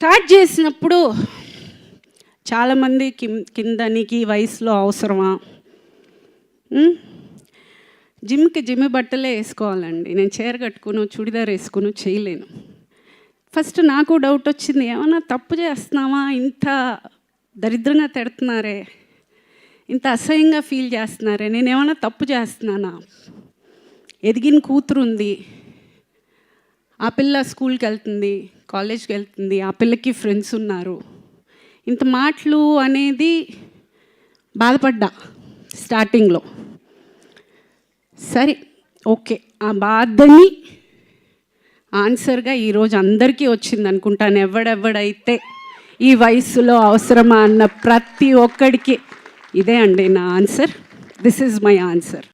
Start చేసినప్పుడు చాలామంది కింద నీకు ఈ వయసులో అవసరమా, జిమ్ బట్టలే వేసుకోవాలండి. నేను చీర కట్టుకుని చుడిదార్ వేసుకుని చేయలేను. ఫస్ట్ నాకు డౌట్ వచ్చింది, ఏమన్నా తప్పు చేస్తున్నామా, ఇంత దరిద్రంగా తిడుతున్నారే, ఇంత అసహ్యంగా ఫీల్ చేస్తున్నారే, నేను ఏమన్నా తప్పు చేస్తున్నానా? ఎదిగిన కూతురు ఉంది, ఆ పిల్ల స్కూల్కి వెళ్తుంది, కాలేజ్కి వెళ్తుంది, ఆ పిల్లకి ఫ్రెండ్స్ ఉన్నారు, ఇంత మాటలు అనేది బాధపడ్డా స్టార్టింగ్లో. సరే ఓకే, ఆ బాధని ఆన్సర్గా ఈరోజు అందరికీ వచ్చింది అనుకుంటాను. ఎవడెవడైతే ఈ వయసులో అవసరమా అన్న ప్రతి ఒక్కడికి ఇదే అండి నా answer. This is my answer.